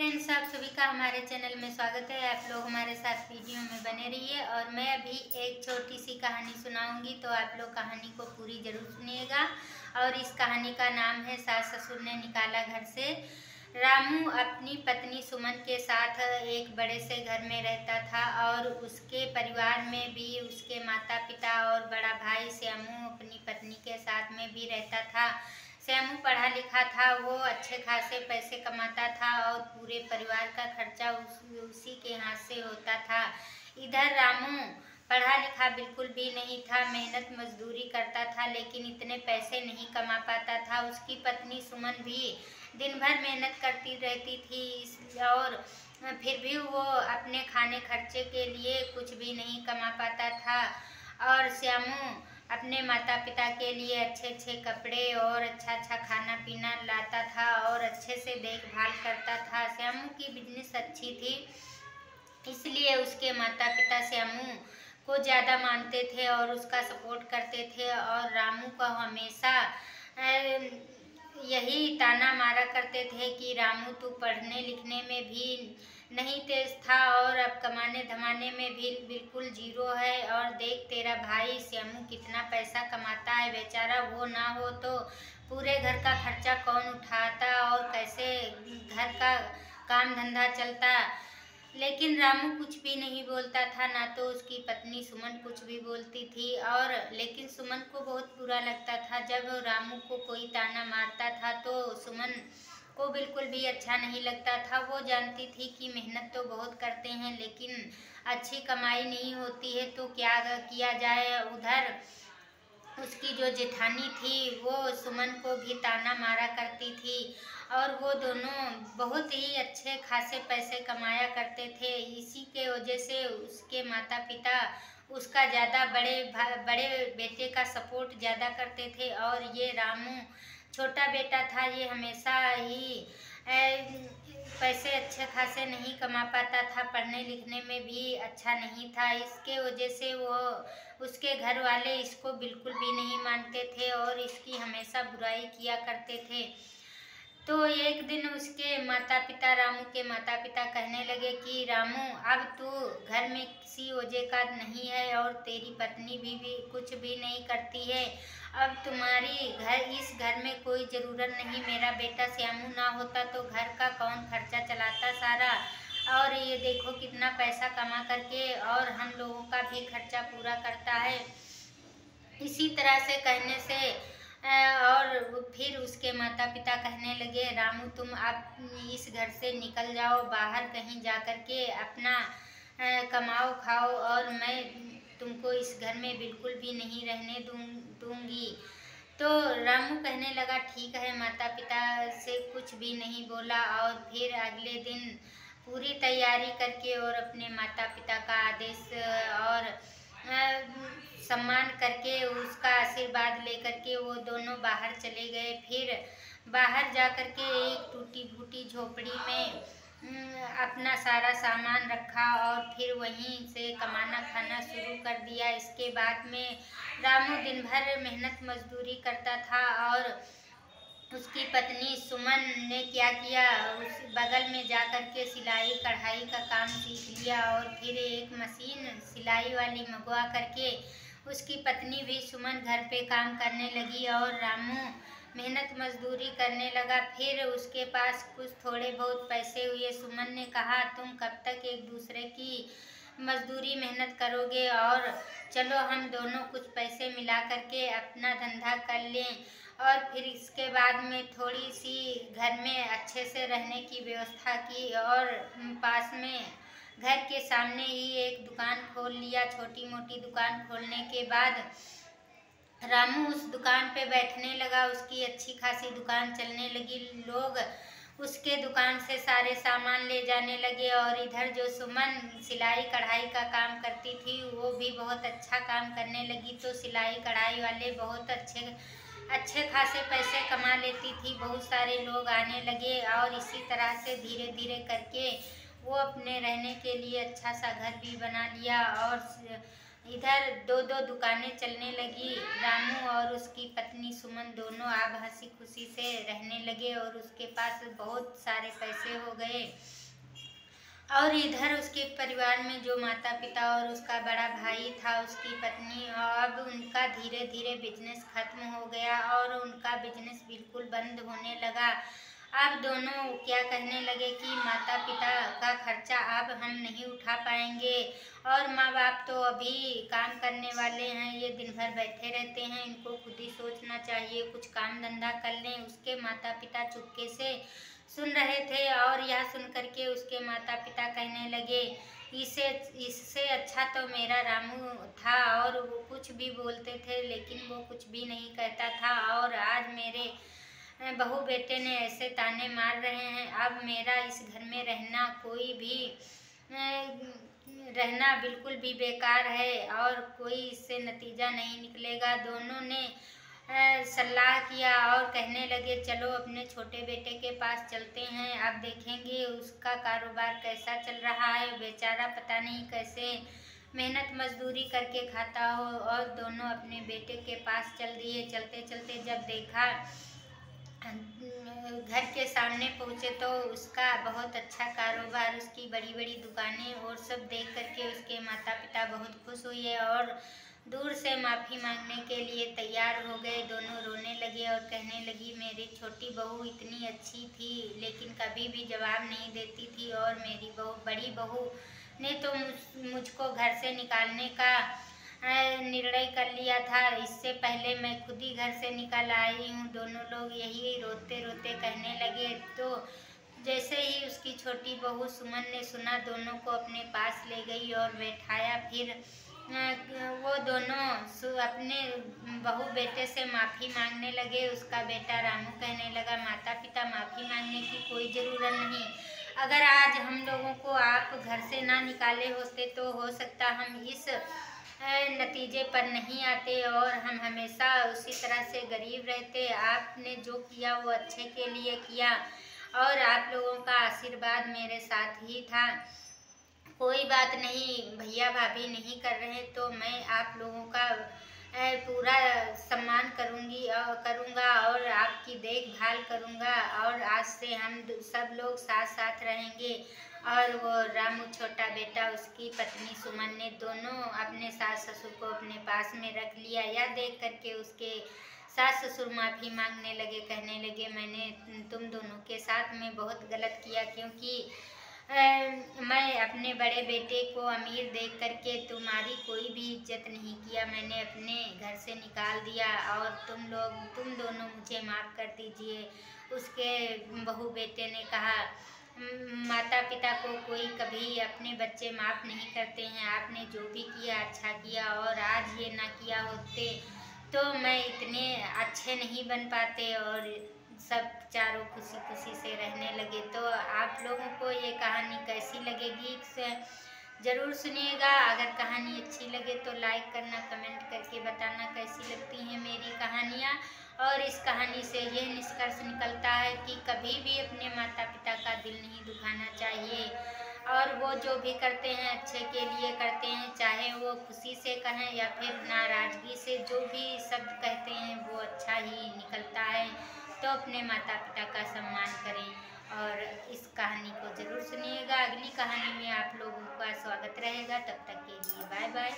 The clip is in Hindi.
फ्रेंड्स, आप सभी का हमारे चैनल में स्वागत है। आप लोग हमारे साथ वीडियो में बने रहिए और मैं अभी एक छोटी सी कहानी सुनाऊंगी, तो आप लोग कहानी को पूरी जरूर सुनिएगा। और इस कहानी का नाम है सास ससुर ने निकाला घर से। रामू अपनी पत्नी सुमन के साथ एक बड़े से घर में रहता था और उसके परिवार में भी उसके माता पिता और बड़ा भाई श्यामू अपनी पत्नी के साथ में भी रहता था। श्यामू पढ़ा लिखा था, वो अच्छे खासे पैसे कमाता था और पूरे परिवार का खर्चा उसी के हाथ से होता था। इधर रामू पढ़ा लिखा बिल्कुल भी नहीं था, मेहनत मजदूरी करता था लेकिन इतने पैसे नहीं कमा पाता था। उसकी पत्नी सुमन भी दिन भर मेहनत करती रहती थी और फिर भी वो अपने खाने खर्चे के लिए कुछ भी नहीं कमा पाता था। और श्यामू अपने माता पिता के लिए अच्छे अच्छे कपड़े और अच्छा अच्छा खाना पीना लाता था और अच्छे से देखभाल करता था। श्यामू की बिजनेस अच्छी थी, इसलिए उसके माता पिता श्यामू को ज़्यादा मानते थे और उसका सपोर्ट करते थे। और रामू को हमेशा यही ताना मारा करते थे कि रामू तू पढ़ने लिखने में भी नहीं तेज था और अब कमाने धमाने में भी बिल्कुल जीरो है। और देख तेरा भाई श्यामू कितना पैसा कमाता है, बेचारा वो ना हो तो पूरे घर का खर्चा कौन उठाता और कैसे घर का काम धंधा चलता। लेकिन रामू कुछ भी नहीं बोलता था, ना तो उसकी पत्नी सुमन कुछ भी बोलती थी। और लेकिन सुमन को बहुत बुरा लगता था जब रामू को कोई ताना मारता था, तो सुमन को बिल्कुल भी अच्छा नहीं लगता था। वो जानती थी कि मेहनत तो बहुत करते हैं लेकिन अच्छी कमाई नहीं होती है, तो क्या किया जाए। उधर उसकी जो जेठानी थी वो सुमन को भी ताना मारा करती थी और वो दोनों बहुत ही अच्छे खासे पैसे कमाया करते थे। इसी के वजह से उसके माता पिता उसका ज़्यादा बड़े बेटे का सपोर्ट ज़्यादा करते थे। और ये रामू छोटा बेटा था, ये हमेशा ही पैसे अच्छे खासे नहीं कमा पाता था, पढ़ने लिखने में भी अच्छा नहीं था। इसके वजह से वो उसके घर वाले इसको बिल्कुल भी नहीं मानते थे और इसकी हमेशा बुराई किया करते थे। तो एक दिन उसके माता पिता रामू के माता पिता कहने लगे कि रामू अब तू घर में किसी वजह का नहीं है और तेरी पत्नी भी कुछ भी नहीं करती है। अब तुम्हारी इस घर में कोई ज़रूरत नहीं, मेरा बेटा श्यामू ना होता तो घर का कौन खर्चा चलाता सारा। और ये देखो कितना पैसा कमा करके और हम लोगों का भी खर्चा पूरा करता है। इसी तरह से कहने से और फिर उसके माता पिता कहने लगे रामू तुम अब इस घर से निकल जाओ, बाहर कहीं जा कर के अपना कमाओ खाओ और मैं तुमको इस घर में बिल्कुल भी नहीं रहने दूंगी। तो रामू कहने लगा ठीक है, माता पिता से कुछ भी नहीं बोला। और फिर अगले दिन पूरी तैयारी करके और अपने माता पिता का आदेश और सम्मान करके उसका आशीर्वाद लेकर के वो दोनों बाहर चले गए। फिर बाहर जा कर के एक टूटी फूटी झोपड़ी में अपना सारा सामान रखा और फिर वहीं से कमाना खाना शुरू कर दिया। इसके बाद में रामू दिन भर मेहनत मजदूरी करता था और उसकी पत्नी सुमन ने क्या किया, उस बगल में जा कर के सिलाई कढ़ाई का काम सीख लिया और फिर एक मशीन सिलाई वाली मंगवा करके उसकी पत्नी भी सुमन घर पे काम करने लगी और रामू मेहनत मजदूरी करने लगा। फिर उसके पास कुछ थोड़े बहुत पैसे हुए। सुमन ने कहा तुम कब तक एक दूसरे की मजदूरी मेहनत करोगे, और चलो हम दोनों कुछ पैसे मिला करके अपना धंधा कर लें। और फिर इसके बाद में थोड़ी सी घर में अच्छे से रहने की व्यवस्था की और पास में घर के सामने ही एक दुकान खोल लिया। छोटी मोटी दुकान खोलने के बाद रामू उस दुकान पे बैठने लगा, उसकी अच्छी खासी दुकान चलने लगी, लोग उसके दुकान से सारे सामान ले जाने लगे। और इधर जो सुमन सिलाई कढ़ाई का काम करती थी वो भी बहुत अच्छा काम करने लगी, तो सिलाई कढ़ाई वाले बहुत अच्छे खासे पैसे कमा लेती थी, बहुत सारे लोग आने लगे। और इसी तरह से धीरे धीरे करके वो अपने रहने के लिए अच्छा सा घर भी बना लिया और इधर दो दो दुकानें चलने लगी। रामू और उसकी पत्नी सुमन दोनों अब हंसी खुशी से रहने लगे और उसके पास बहुत सारे पैसे हो गए। और इधर उसके परिवार में जो माता पिता और उसका बड़ा भाई था, उसकी पत्नी, अब उनका धीरे धीरे बिजनेस खत्म हो गया और उनका बिजनेस बिल्कुल बंद होने लगा। अब दोनों क्या कहने लगे कि माता पिता का खर्चा अब हम नहीं उठा पाएंगे और माँ बाप तो अभी काम करने वाले हैं, ये दिन भर बैठे रहते हैं, इनको खुद ही सोचना चाहिए, कुछ काम धंधा कर लें। उसके माता पिता चुपके से सुन रहे थे और यह सुन करके उसके माता पिता कहने लगे, इसे इससे अच्छा तो मेरा रामू था और वो कुछ भी बोलते थे लेकिन वो कुछ भी नहीं कहता था, और आज मेरे बहू बेटे ने ऐसे ताने मार रहे हैं। अब मेरा इस घर में रहना बिल्कुल भी बेकार है और कोई इससे नतीजा नहीं निकलेगा। दोनों ने सलाह किया और कहने लगे, चलो अपने छोटे बेटे के पास चलते हैं, अब देखेंगे उसका कारोबार कैसा चल रहा है, बेचारा पता नहीं कैसे मेहनत मजदूरी करके खाता हो। और दोनों अपने बेटे के पास चल दिए। चलते चलते जब देखा, घर के सामने पहुँचे तो उसका बहुत अच्छा कारोबार, उसकी बड़ी बड़ी दुकानें और सब देख करके उसके माता पिता बहुत खुश हुए और दूर से माफ़ी मांगने के लिए तैयार हो गए। दोनों रोने लगे और कहने लगी, मेरी छोटी बहू इतनी अच्छी थी लेकिन कभी भी जवाब नहीं देती थी और मेरी बड़ी बहू ने तो मुझको घर से निकालने का निर्णय कर लिया था। इससे पहले मैं खुद ही घर से निकल आई हूँ। दोनों लोग यही रोते रोते कहने लगे। तो जैसे ही उसकी छोटी बहू सुमन ने सुना, दोनों को अपने पास ले गई और बैठाया। फिर वो दोनों अपने बहू बेटे से माफ़ी मांगने लगे। उसका बेटा रामू कहने लगा, माता पिता माफ़ी मांगने की कोई ज़रूरत नहीं, अगर आज हम लोगों को आप घर से ना निकाले होते तो हो सकता हम इस नतीजे पर नहीं आते और हम हमेशा उसी तरह से गरीब रहते। आपने जो किया वो अच्छे के लिए किया और आप लोगों का आशीर्वाद मेरे साथ ही था। कोई बात नहीं, भैया भाभी नहीं कर रहे तो मैं आप लोगों का पूरा सम्मान करूँगा और आपकी देखभाल करूँगा और आज से हम सब लोग साथ साथ रहेंगे। और वो रामू छोटा बेटा, उसकी पत्नी सुमन ने दोनों अपने सास ससुर को अपने पास में रख लिया। यह देख करके उसके सास ससुर माफ़ी मांगने लगे, कहने लगे, मैंने तुम दोनों के साथ में बहुत गलत किया, क्योंकि मैं अपने बड़े बेटे को अमीर देख करके तुम्हारी कोई भी इज्जत नहीं किया, मैंने अपने घर से निकाल दिया और तुम दोनों मुझे माफ़ कर दीजिए। उसके बहू बेटे ने कहा, माता पिता को कोई कभी अपने बच्चे माफ़ नहीं करते हैं, आपने जो भी किया अच्छा किया और आज ये ना किया होते तो मैं इतने अच्छे नहीं बन पाते और सब चारों खुशी खुशी से रहने लगे। तो आप लोगों को ये कहानी कैसी लगेगी ज़रूर सुनिएगा। अगर कहानी अच्छी लगे तो लाइक करना, कमेंट करके बताना कैसी लगती हैं मेरी कहानियाँ। और इस कहानी से ये निष्कर्ष निकलता है कि कभी भी अपने माता पिता का दिल नहीं दुखाना चाहिए और वो जो भी करते हैं अच्छे के लिए करते हैं, चाहे वो खुशी से कहें या फिर नाराज़गी से, जो भी शब्द कहते हैं वो अच्छा ही निकलता है। तो अपने माता पिता का सम्मान करें और इस कहानी को ज़रूर सुनिएगा। अगली कहानी में आप लोगों का स्वागत रहेगा। तब तक के लिए बाय बाय।